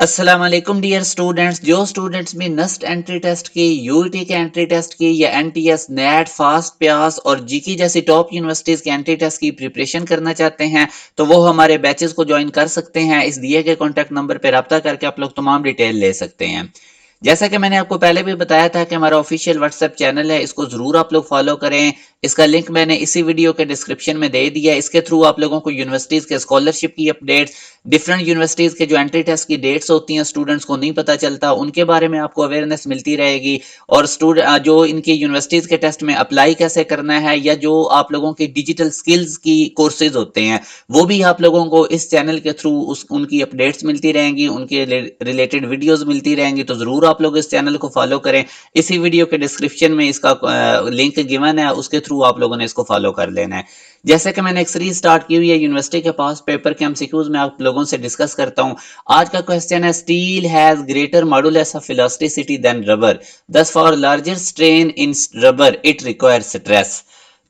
अस्सलाम वालेकुम dear students. जो स्टूडेंट्स भी नस्ट एंट्री टेस्ट की, यूईटी के एंट्री टेस्ट की या एनटीएस, नेट, फास्ट प्यास और जीकी जैसी टॉप यूनिवर्सिटीज के एंट्री टेस्ट की प्रिपरेशन करना चाहते हैं तो वो हमारे बैचेस को ज्वाइन कर सकते हैं। इस दिए गए कॉन्टैक्ट नंबर पर रब्ता करके आप लोग तमाम डिटेल ले सकते हैं। जैसा कि मैंने आपको पहले भी बताया था कि हमारा ऑफिशियल व्हाट्सएप चैनल है, इसको जरूर आप लोग फॉलो करें। इसका लिंक मैंने इसी वीडियो के डिस्क्रिप्शन में दे दिया है। इसके थ्रू आप लोगों को यूनिवर्सिटीज के स्कॉलरशिप की अपडेट्स, डिफरेंट यूनिवर्सिटीज के जो एंट्री टेस्ट की डेट्स होती हैं स्टूडेंट्स को नहीं पता चलता, उनके बारे में आपको अवेयरनेस मिलती रहेगी। और स्टूडेंट जो इनकी यूनिवर्सिटीज के टेस्ट में अप्लाई कैसे करना है, या जो आप लोगों की डिजिटल स्किल्स की कोर्सेज होते हैं, वो भी आप लोगों को इस चैनल के थ्रू उनकी अपडेट्स मिलती रहेंगी, उनके रिलेटेड वीडियोस मिलती रहेंगी। तो जरूर आप लोग इस चैनल को फॉलो करें। इसी वीडियो के डिस्क्रिप्शन में इसका लिंक गिवन है, उसके थ्रू आप लोगों ने इसको फॉलो कर लेना है। जैसे कि मैंने एक सीरीज स्टार्ट की हुई है यूनिवर्सिटी के पास पेपर के एमसीक्यूज में, आप लोगों से डिस्कस करता हूं। आज का क्वेश्चन है, steel has greater modulus of elasticity than rubber, thus for larger strain in rubber it require stress.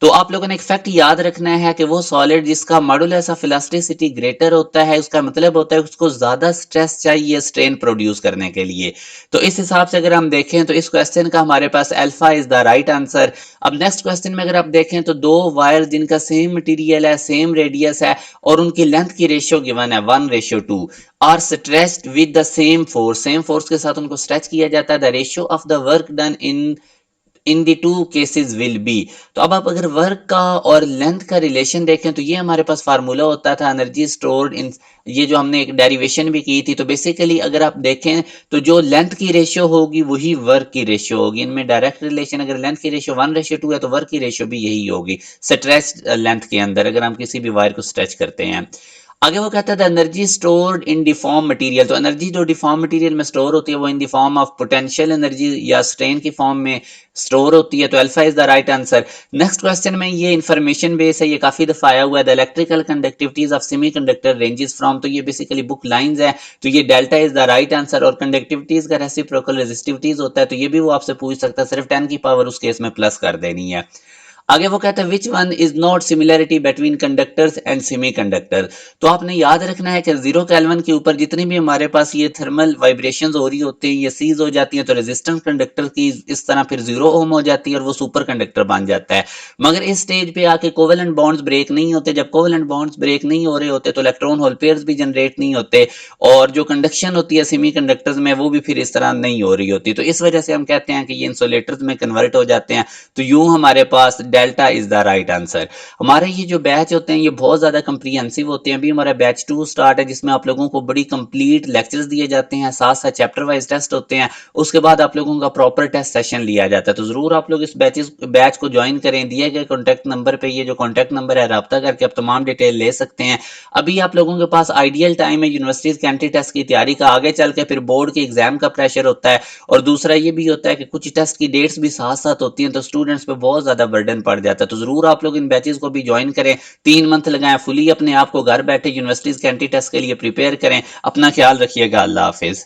तो आप लोगों ने एक फैक्ट याद रखना है कि वो सॉलिड जिसका मॉडुलस ऑफ इलास्टिसिटी ग्रेटर होता है, उसका मतलब होता है उसको ज्यादा स्ट्रेस चाहिए स्ट्रेन प्रोड्यूस करने के लिए। तो इस हिसाब से अगर हम देखें तो इस क्वेश्चन का हमारे पास alpha is the right answer. अब नेक्स्ट क्वेश्चन में अगर आप देखें तो दो वायर जिनका सेम मटेरियल है, सेम रेडियस है और उनकी लेंथ की रेशियो गिवन है 1:2, are stretched with the same force के साथ उनको स्ट्रेच किया जाता है। The ratio of the work done in the two cases will be. तो अब आप अगर वर्क का और लेंथ का रिलेशन देखें तो ये हमारे पास फार्मूला होता था एनर्जी स्टोर्ड इन, ये जो हमने एक डेरिवेशन भी की थी। तो बेसिकली अगर आप देखें तो जो लेंथ की रेशियो होगी वही वर्क की रेशियो होगी, इनमें डायरेक्ट रिलेशन। अगर लेंथ की रेशियो 1:2 है तो वर्क की रेशियो भी यही होगी स्ट्रेच लेंथ के अंदर, अगर हम किसी भी वायर को स्ट्रेच करते हैं। आगे वो कहता है energy stored in deform material. तो एनर्जी जो डिफॉर्म मटेरियल में स्टोर होती है वो in the form of potential energy या स्ट्रेन की फॉर्म में स्टोर होती है। तो alpha is the right answer. Next question में ये इन्फॉर्मेशन बेस है, ये काफी दफा आया हुआ है। The electrical conductivities of semiconductor ranges from, तो ये बेसिकली बुक लाइंस है। तो ये delta is the right answer. और कंडक्टिविटीज का रेसिप्रोकल रेजिस्टिविटीज होता है, तो ये भी वो आपसे पूछ सकता है, सिर्फ 10 की पावर उस केस में प्लस कर देनी है। आगे वो कहता है which one is not similarity between conductors and semiconductor. तो आपने याद रखना है कि 0 केल्विन के ऊपर जितनी भी हमारे पास ये थर्मल वाइब्रेशंस हो रही होती हैं, ये सीज हो जाती हैं, तो रेजिस्टेंस कंडक्टर की इस तरह फिर 0 ओम हो जाती है और वो सुपर कंडक्टर बन जाता है। मगर इस स्टेज पे आके कोवेलेंट बॉन्ड्स ब्रेक नहीं होते। जब कोवेलेंट बॉन्ड्स ब्रेक नहीं हो रहे होते तो इलेक्ट्रॉन होल पेयर्स भी जनरेट नहीं होते, और जो कंडक्शन होती है सेमीकंडक्टर्स में वो भी फिर इस तरह नहीं हो रही होती। तो इस वजह से हम कहते हैं कि ये इंसुलेटर्स में कन्वर्ट हो जाते हैं। तो यूं हमारे पास delta is the right answer. हमारे ये जो बैच होते हैं ये बहुत ज्यादा कंप्रीहेंसिव होते हैं। अभी हमारा बैच 2 स्टार्ट है जिसमें आप लोगों को बड़ी कंप्लीट लेक्चर्स दिए जाते हैं, साथ साथ चैप्टर वाइज टेस्ट होते हैं। उसके बाद आप लोगों का प्रॉपर टेस्ट सेशन लिया जाता है। तो जरूर आप लोग इस बैच को ज्वाइन करें। दिए गए कॉन्टैक्ट नंबर पे, ये जो कॉन्टैक्ट नंबर है, रब्ता करके आप तमाम डिटेल ले सकते हैं। अभी आप लोगों के पास आइडियल टाइम है यूनिवर्सिटीज के एंट्री टेस्ट की तैयारी का। आगे चल के फिर बोर्ड के एग्जाम का प्रेशर होता है, और दूसरा ये भी होता है कि कुछ टेस्ट की डेट्स भी साथ साथ होती हैं, तो स्टूडेंट्स पे बहुत ज्यादा बर्डन पड़ जाता है। तो जरूर आप लोग इन बैचेस को भी ज्वाइन करें। 3 मंथ लगाएं, फुली अपने आप को घर बैठे यूनिवर्सिटीज के एंट्री टेस्ट के लिए प्रिपेयर करें। अपना ख्याल रखिएगा। अल्लाह हाफिज।